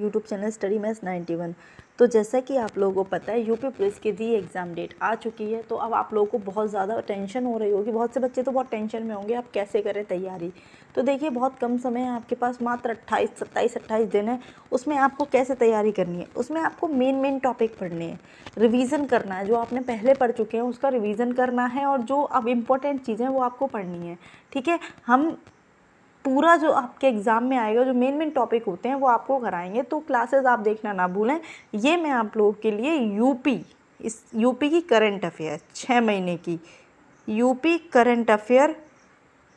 YouTube channel study maths 91। तो जैसा कि आप लोगों को पता है यूपी पुलिस की री एग्ज़ाम डेट आ चुकी है। तो अब आप लोगों को बहुत ज़्यादा टेंशन हो रही होगी, बहुत से बच्चे तो बहुत टेंशन में होंगे आप कैसे करें तैयारी। तो देखिए बहुत कम समय है आपके पास, मात्र 28 दिन है। उसमें आपको कैसे तैयारी करनी है, उसमें आपको मेन टॉपिक पढ़ने हैं, रिवीजन करना है। जो आपने पहले पढ़ चुके हैं उसका रिवीजन करना है और जो अब इम्पोर्टेंट चीज़ें वो आपको पढ़नी है। ठीक है, हम पूरा जो आपके एग्ज़ाम में आएगा, जो मेन टॉपिक होते हैं वो आपको कराएंगे। तो क्लासेस आप देखना ना भूलें। ये मैं आप लोगों के लिए यूपी की करंट अफेयर 6 महीने की यूपी करंट अफेयर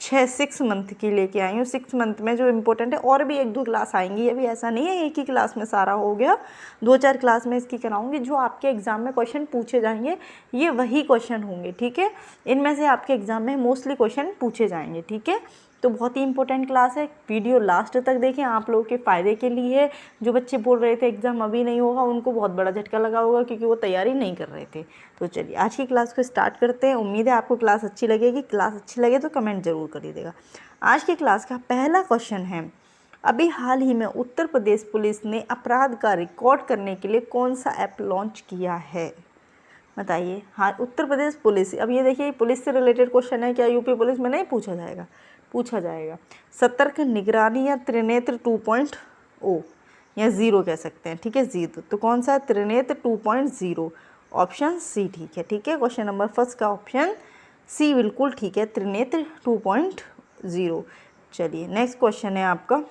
6 मंथ की लेके आई हूँ। 6 मंथ में जो इम्पोर्टेंट है, और भी 1-2 क्लास आएंगी। अभी ऐसा नहीं है एक ही क्लास में सारा हो गया, 2-4 क्लास में इसकी कराऊंगी। जो आपके एग्ज़ाम में क्वेश्चन पूछे जाएंगे ये वही क्वेश्चन होंगे। ठीक है, इनमें से आपके एग्ज़ाम में मोस्टली क्वेश्चन पूछे जाएंगे। ठीक है, तो बहुत ही इंपॉर्टेंट क्लास है। वीडियो लास्ट तक देखें, आप लोगों के फ़ायदे के लिए है। जो बच्चे बोल रहे थे एग्ज़ाम अभी नहीं होगा, उनको बहुत बड़ा झटका लगा होगा क्योंकि वो तैयारी नहीं कर रहे थे। तो चलिए आज की क्लास को स्टार्ट करते हैं। उम्मीद है आपको क्लास अच्छी लगेगी। क्लास अच्छी लगे तो कमेंट ज़रूर करिएगा। आज की क्लास का पहला क्वेश्चन है, अभी हाल ही में उत्तर प्रदेश पुलिस ने अपराध का रिकॉर्ड करने के लिए कौन सा ऐप लॉन्च किया है? बताइए। हाँ, उत्तर प्रदेश पुलिस। अब ये देखिए पुलिस से रिलेटेड क्वेश्चन है, क्या यूपी पुलिस में नहीं पूछा जाएगा? पूछा जाएगा। सतर्क निगरानी या त्रिनेत्र 2.0 या 0 कह सकते हैं। ठीक है, 0। तो कौन सा है? त्रिनेत्र 2.0, ऑप्शन सी ठीक है। ठीक है, क्वेश्चन नंबर फर्स्ट का ऑप्शन सी बिल्कुल ठीक है, त्रिनेत्र 2.0। चलिए नेक्स्ट क्वेश्चन है आपका,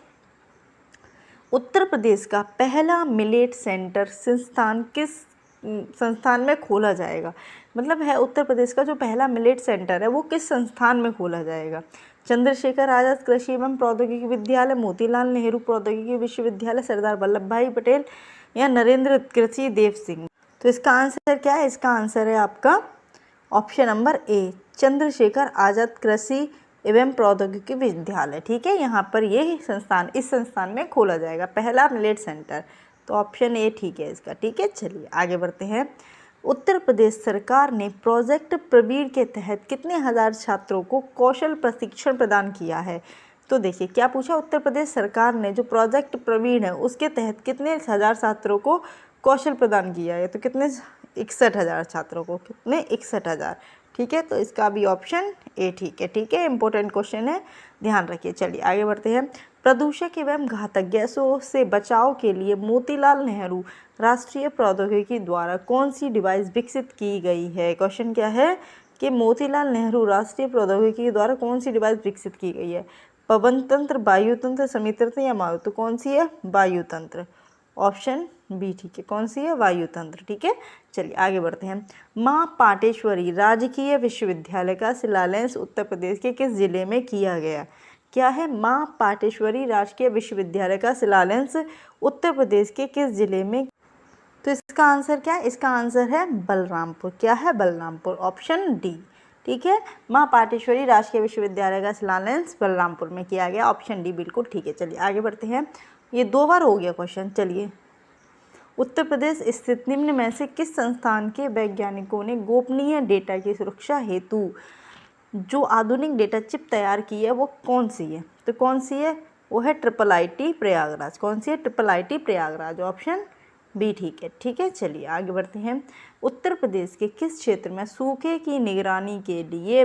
उत्तर प्रदेश का पहला मिलेट सेंटर संस्थान किस संस्थान में खोला जाएगा? मतलब है उत्तर प्रदेश का जो पहला मिलेट सेंटर है वो किस संस्थान में खोला जाएगा? चंद्रशेखर आज़ाद कृषि एवं प्रौद्योगिकी विद्यालय, मोतीलाल नेहरू प्रौद्योगिकी विश्वविद्यालय, सरदार वल्लभ भाई पटेल या नरेंद्र कृषि देव सिंह? तो इसका आंसर क्या है? इसका आंसर है आपका option number A, Chandrashekhar Azad कृषि एवं प्रौद्योगिकी विद्यालय। ठीक है, यहाँ पर ये संस्थान इस संस्थान में खोला जाएगा पहला मिलेट सेंटर। तो ऑप्शन ए ठीक है इसका। ठीक है, चलिए आगे बढ़ते हैं। उत्तर प्रदेश सरकार ने प्रोजेक्ट प्रवीण के तहत कितने हजार छात्रों को कौशल प्रशिक्षण प्रदान किया है? तो देखिए क्या पूछा, उत्तर प्रदेश सरकार ने जो प्रोजेक्ट प्रवीण है उसके तहत कितने हजार छात्रों को कौशल प्रदान किया है? तो कितने? 61,000 छात्रों को। कितने? 61,000। ठीक है, तो इसका भी ऑप्शन ए ठीक है। ठीक है, इंपॉर्टेंट क्वेश्चन है, ध्यान रखिए। चलिए आगे बढ़ते हैं। प्रदूषक एवं घातक गैसों से बचाव के लिए मोतीलाल नेहरू राष्ट्रीय प्रौद्योगिकी द्वारा कौन सी डिवाइस विकसित की गई है? क्वेश्चन क्या है कि मोतीलाल नेहरू राष्ट्रीय प्रौद्योगिकी द्वारा कौन सी डिवाइस विकसित की गई है? पवन तंत्र, वायु तंत्र, समित तंत्र या वायु? तो कौन सी है? वायु तंत्र। ऑप्शन बी ठीक है। कौन सी है? वायु तंत्र। ठीक है, चलिए आगे बढ़ते हैं। माँ पाटेश्वरी राजकीय विश्वविद्यालय का शिलान्यास उत्तर प्रदेश के किस जिले में किया गया? क्या है? माँ पाटेश्वरी राजकीय विश्वविद्यालय का शिलान्यास उत्तर प्रदेश के किस जिले में? तो इसका आंसर क्या है? इसका आंसर है बलरामपुर। क्या है? Balrampur, option D. ठीक है, माँ पाटेश्वरी राजकीय विश्वविद्यालय का शिलान्यास बलरामपुर में किया गया, ऑप्शन डी बिल्कुल ठीक है। चलिए आगे बढ़ते हैं। ये 2 बार हो गया क्वेश्चन। चलिए, उत्तर प्रदेश स्थित निम्न में से किस संस्थान के वैज्ञानिकों ने गोपनीय डेटा की सुरक्षा हेतु जो आधुनिक डेटा चिप तैयार की है वो कौन सी है? तो कौन सी है? वो है IIIT प्रयागराज। कौन सी है? IIIT प्रयागराज, ऑप्शन बी ठीक है। ठीक है, चलिए आगे बढ़ते हैं। उत्तर प्रदेश के किस क्षेत्र में सूखे की निगरानी के लिए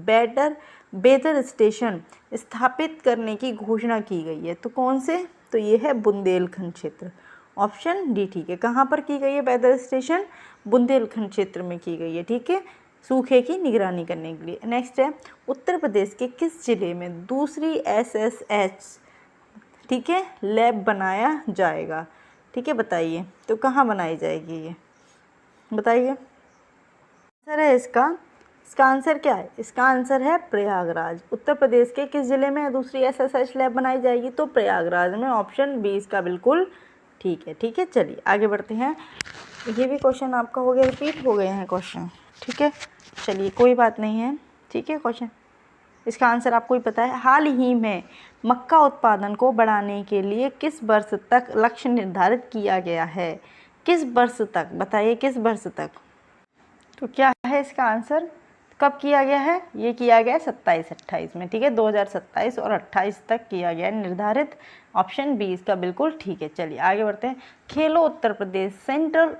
वेदर स्टेशन स्थापित करने की घोषणा की गई है? तो कौन से? तो ये है बुंदेलखंड क्षेत्र, ऑप्शन डी ठीक है। कहाँ पर की गई है वेदर स्टेशन? बुंदेलखंड क्षेत्र में की गई है। ठीक है, सूखे की निगरानी करने के लिए। नेक्स्ट है, उत्तर प्रदेश के किस जिले में दूसरी SSH ठीक है लैब बनाया जाएगा? ठीक है, बताइए। तो कहाँ बनाई जाएगी ये? बताइए। आंसर है इसका आंसर क्या है? इसका आंसर है प्रयागराज। उत्तर प्रदेश के किस जिले में दूसरी SSH लैब बनाई जाएगी? तो प्रयागराज में, ऑप्शन बी इसका बिल्कुल ठीक है। ठीक है, चलिए आगे बढ़ते हैं। ये भी क्वेश्चन आपका हो गया, रिपीट हो गए हैं क्वेश्चन। ठीक है, चलिए कोई बात नहीं है। ठीक है, क्वेश्चन इसका आंसर आपको ही पता है। हाल ही में मक्का उत्पादन को बढ़ाने के लिए किस वर्ष तक लक्ष्य निर्धारित किया गया है? किस वर्ष तक? बताइए किस वर्ष तक? तो क्या है इसका आंसर? कब किया गया है? ये किया गया है 27-28 में, ठीक है, 2027 और 28 तक किया गया है निर्धारित। ऑप्शन बी इसका बिल्कुल ठीक है। चलिए आगे बढ़ते हैं। खेलो उत्तर प्रदेश सेंट्रल,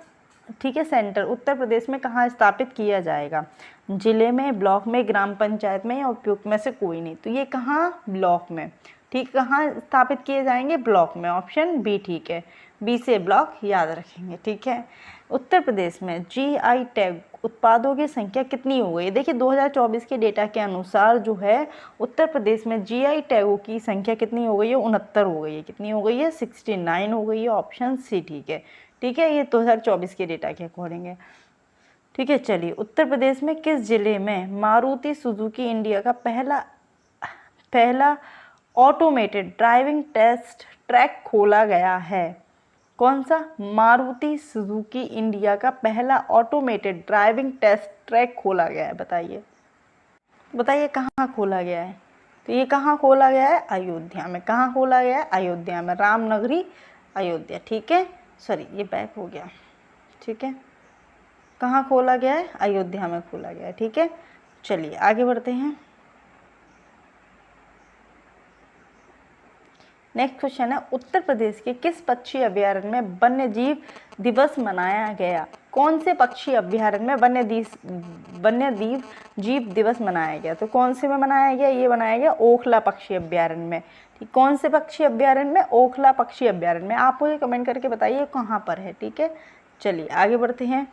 ठीक है, सेंटर उत्तर प्रदेश में कहाँ स्थापित किया जाएगा? जिले में, ब्लॉक में, ग्राम पंचायत में या उपयुक्त में से कोई नहीं। तो ये कहाँ? ब्लॉक में, ठीक, कहाँ स्थापित किए जाएंगे? ब्लॉक में। ऑप्शन बी ठीक है, बी से ब्लॉक याद रखेंगे, ठीक है। उत्तर प्रदेश में जीआई टैग उत्पादों की संख्या कितनी हो गई? देखिए 2024 के डेटा के अनुसार जो है उत्तर प्रदेश में जीआई टैगों की संख्या कितनी हो गई है? 69 हो गई है। कितनी हो गई है? 69 हो गई है। ऑप्शन सी ठीक है, ठीक है, ये 2024 के डेटा के अकॉर्डिंग है, ठीक है। चलिए उत्तर प्रदेश में किस जिले में मारुति सुजुकी इंडिया का पहला ऑटोमेटेड ड्राइविंग टेस्ट ट्रैक खोला गया है? कौन सा? मारुति सुजुकी इंडिया का पहला ऑटोमेटेड ड्राइविंग टेस्ट ट्रैक खोला गया है, बताइए बताइए कहाँ खोला गया है? तो ये कहाँ खोला गया है? अयोध्या में। कहाँ खोला गया है? अयोध्या में, रामनगरी अयोध्या, ठीक है। सॉरी ये बैक हो गया, ठीक है। कहाँ खोला गया है? अयोध्या में खोला गया है, ठीक है। चलिए आगे बढ़ते हैं। नेक्स्ट क्वेश्चन है, उत्तर प्रदेश के किस पक्षी अभ्यारण्य में वन्यजीव दिवस मनाया गया? कौन से पक्षी अभ्यारण्य में वन्यजीव जीव दिवस मनाया गया? तो कौन से में मनाया गया? ये बनाया गया ओखला पक्षी अभ्यारण्य में, ठीक। कौन से पक्षी अभ्यारण्य में? ओखला पक्षी अभ्यारण्य में। आप मुझे कमेंट करके बताइए कहाँ पर है, ठीक है। चलिए आगे बढ़ते हैं।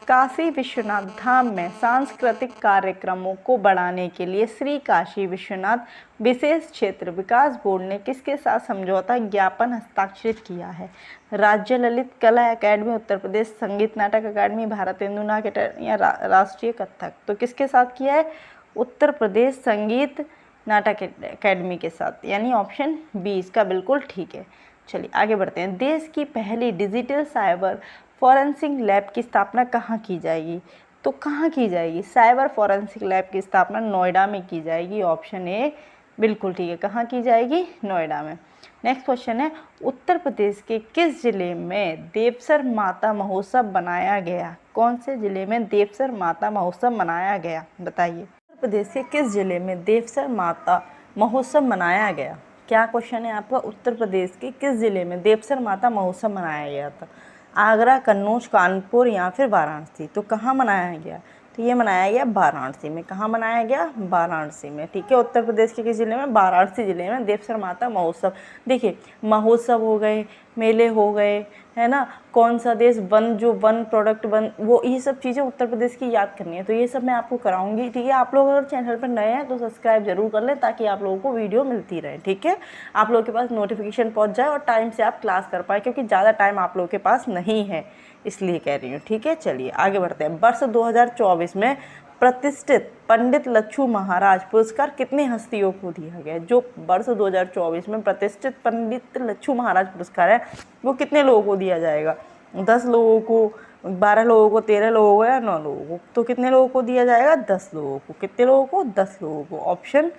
काशी विश्वनाथ धाम में सांस्कृतिक कार्यक्रमों को बढ़ाने के लिए श्री काशी विश्वनाथ विशेष क्षेत्र विकास बोर्ड ने किसके साथ समझौता ज्ञापन हस्ताक्षरित किया है? राज्य ललित कला एकेडमी, उत्तर प्रदेश संगीत नाटक अकादमी, भारतेंदु नाट्य या राष्ट्रीय कथक? तो किसके साथ किया है? उत्तर प्रदेश संगीत नाटक अकादमी के साथ, यानी ऑप्शन बी इसका बिल्कुल ठीक है। चलिए आगे बढ़ते हैं। देश की पहली डिजिटल साइबर फॉरेंसिक लैब की स्थापना कहाँ की जाएगी? तो कहाँ की जाएगी? साइबर फॉरेंसिक लैब की स्थापना नोएडा में की जाएगी। ऑप्शन ए बिल्कुल ठीक है, कहाँ की जाएगी? नोएडा में। नेक्स्ट क्वेश्चन है, उत्तर प्रदेश के किस जिले में देवसर माता महोत्सव मनाया गया? कौन से जिले में देवसर माता महोत्सव मनाया गया, बताइए। उत्तर प्रदेश के किस जिले में देवसर माता महोत्सव मनाया गया? क्या क्वेश्चन है आपका? उत्तर प्रदेश के किस जिले में देवसर माता महोत्सव मनाया गया था? आगरा, कन्नौज, कानपुर या फिर वाराणसी? तो कहाँ मनाया गया? तो ये मनाया गया वाराणसी में। कहाँ मनाया गया? वाराणसी में, ठीक है। उत्तर प्रदेश के किस जिले में? वाराणसी जिले में देवसर माता महोत्सव। देखिए महोत्सव हो गए, मेले हो गए, है ना, कौन सा देश वन, जो वन प्रोडक्ट वन, वो ये सब चीज़ें उत्तर प्रदेश की याद करनी है। तो ये सब मैं आपको कराऊंगी, ठीक है। आप लोग अगर चैनल पर नए हैं तो सब्सक्राइब जरूर कर लें ताकि आप लोगों को वीडियो मिलती रहे, ठीक है। आप लोगों के पास नोटिफिकेशन पहुंच जाए और टाइम से आप क्लास कर पाए, क्योंकि ज़्यादा टाइम आप लोगों के पास नहीं है, इसलिए कह रही हूँ, ठीक है। चलिए आगे बढ़ते हैं। वर्ष 2024 में प्रतिष्ठित पंडित लच्छू महाराज पुरस्कार कितने हस्तियों को दिया गया? जो वर्ष 2024 में प्रतिष्ठित पंडित लच्छू महाराज पुरस्कार है वो कितने लोगों को दिया जाएगा? 10 लोगों को, 12 लोगों को, 13 लोगों को या 9 लोगों को? तो कितने लोगों को दिया जाएगा? 10 लोगों को। कितने लोगों को? 10 लोगों को। ऑप्शन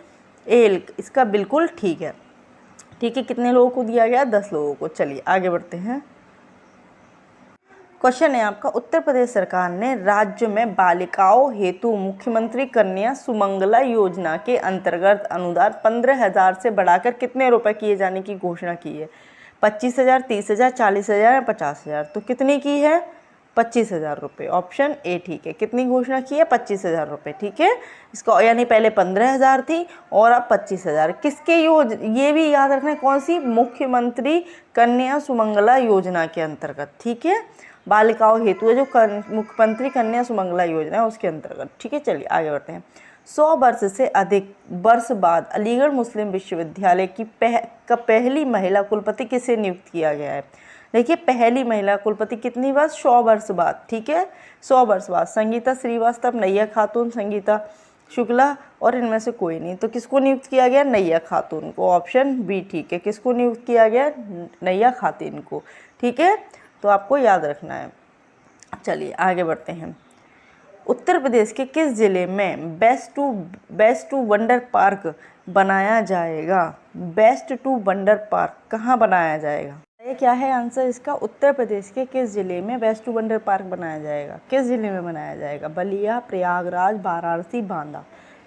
ए इसका बिल्कुल ठीक है, ठीक है। कितने लोगों को दिया गया? 10 लोगों को। चलिए आगे बढ़ते हैं। क्वेश्चन है आपका, उत्तर प्रदेश सरकार ने राज्य में बालिकाओं हेतु मुख्यमंत्री कन्या सुमंगला योजना के अंतर्गत अनुदान 15,000 से बढ़ाकर कितने रुपए किए जाने की घोषणा की है? 25,000, 30,000, 40,000 या 50,000? तो कितनी की है? 25,000 रुपये। ऑप्शन ए ठीक है। कितनी घोषणा की है? 25,000 रुपये, ठीक है। इसका यानी पहले 15,000 थी और अब 25,000। किसके ये भी याद रखना है, कौन सी? मुख्यमंत्री कन्या सुमंगला योजना के अंतर्गत, ठीक है। बालिकाओं हेतु है जो मुख्यमंत्री कन्या सुमंगला योजना है उसके अंतर्गत, ठीक है। चलिए आगे बढ़ते हैं। 100 वर्ष से अधिक वर्ष बाद अलीगढ़ मुस्लिम विश्वविद्यालय की पहली महिला कुलपति किसे नियुक्त किया गया है? देखिए पहली महिला कुलपति कितनी वर्ष? 100 वर्ष बाद, ठीक है। 100 वर्ष बाद संगीता श्रीवास्तव, नैया खातून, संगीता शुक्ला और इनमें से कोई नहीं। तो किसको नियुक्त किया गया? नैया खातून को। ऑप्शन बी ठीक है। किसको नियुक्त किया गया? नैया खातून को, ठीक है। तो आपको याद रखना है। चलिए आगे बढ़ते हैं। उत्तर प्रदेश के किस जिले में बेस्ट टू वंडर पार्क बनाया जाएगा? बेस्ट टू वंडर पार्क कहाँ बनाया जाएगा? क्या है आंसर इसका, उत्तर प्रदेश के किस ज़िले में वेस्ट वंडर पार्क बनाया जाएगा, किस ज़िले में बनाया जाएगा, बलिया, प्रयागराज, वाराणसी, बांदा।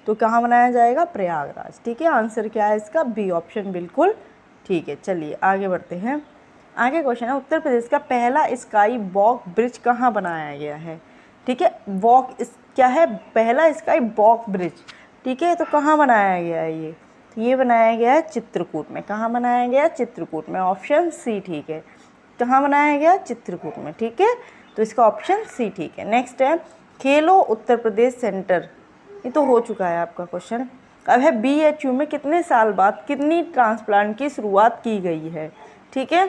तो कहाँ बनाया जाएगा, प्रयागराज। ठीक है, आंसर क्या है इसका, बी ऑप्शन बिल्कुल ठीक है। चलिए आगे बढ़ते हैं। आगे क्वेश्चन है, उत्तर प्रदेश का पहला स्काई वॉक ब्रिज कहाँ बनाया गया है। ठीक है, वॉक क्या है, पहला स्काई वॉक ब्रिज। ठीक है, तो कहाँ बनाया गया है ये, तो ये बनाया गया है चित्रकूट में। कहाँ बनाया गया, चित्रकूट में, ऑप्शन सी ठीक है। कहाँ बनाया गया, चित्रकूट में। ठीक है, तो इसका ऑप्शन सी ठीक है। नेक्स्ट है, खेलो उत्तर प्रदेश सेंटर, ये तो हो चुका है आपका क्वेश्चन। अब है BHU में कितने साल बाद कितनी ट्रांसप्लांट की शुरुआत की गई है। ठीक है,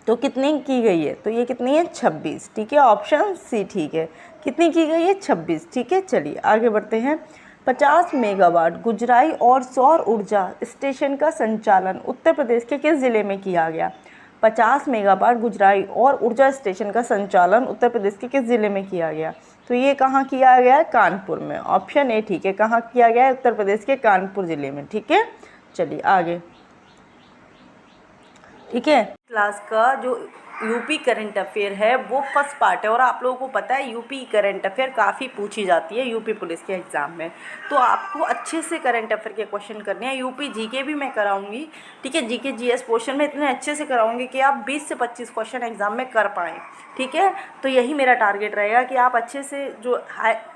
तो कितनी की गई है, तो ये कितनी है, 26। ठीक है, ऑप्शन सी ठीक है। कितनी की गई है, 26। ठीक है, चलिए आगे बढ़ते हैं। 50 मेगावाट गुजराई और सौर ऊर्जा स्टेशन का संचालन उत्तर प्रदेश के किस ज़िले में किया गया। 50 मेगावाट गुजराई और ऊर्जा स्टेशन का संचालन उत्तर प्रदेश के किस ज़िले में किया गया, तो ये कहाँ किया गया है, कानपुर में। ऑप्शन ए ठीक है, कहाँ किया गया है, उत्तर प्रदेश के कानपुर ज़िले में। ठीक है, चलिए आगे। ठीक है, क्लास का जो यूपी करंट अफेयर है वो फर्स्ट पार्ट है, और आप लोगों को पता है यूपी करंट अफेयर काफ़ी पूछी जाती है यूपी पुलिस के एग्ज़ाम में। तो आपको अच्छे से करंट अफेयर के क्वेश्चन करने हैं। यूपी जीके भी मैं कराऊंगी। ठीक है, जीके जीएस पोर्शन में इतने अच्छे से कराऊंगी कि आप 20 से 25 क्वेश्चन एग्जाम में कर पाएँ। ठीक है, तो यही मेरा टारगेट रहेगा कि आप अच्छे से जो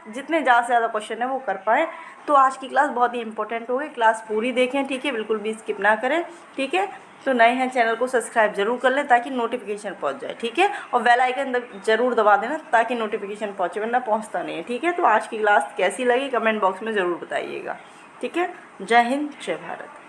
जितने ज़्यादा से ज़्यादा क्वेश्चन है वो कर पाएँ। तो आज की क्लास बहुत ही इंपॉर्टेंट होगी, क्लास पूरी देखें। ठीक है, बिल्कुल भी स्किप ना करें। ठीक है, तो नए हैं चैनल को सब्सक्राइब जरूर कर लें ताकि नोटिफिकेशन पहुंच जाए। ठीक है, और बेल आइकन जरूर दबा देना ताकि नोटिफिकेशन पहुंचे, वरना पहुंचता नहीं है। ठीक है, तो आज की क्लास कैसी लगी कमेंट बॉक्स में ज़रूर बताइएगा। ठीक है, जय हिंद, जय भारत।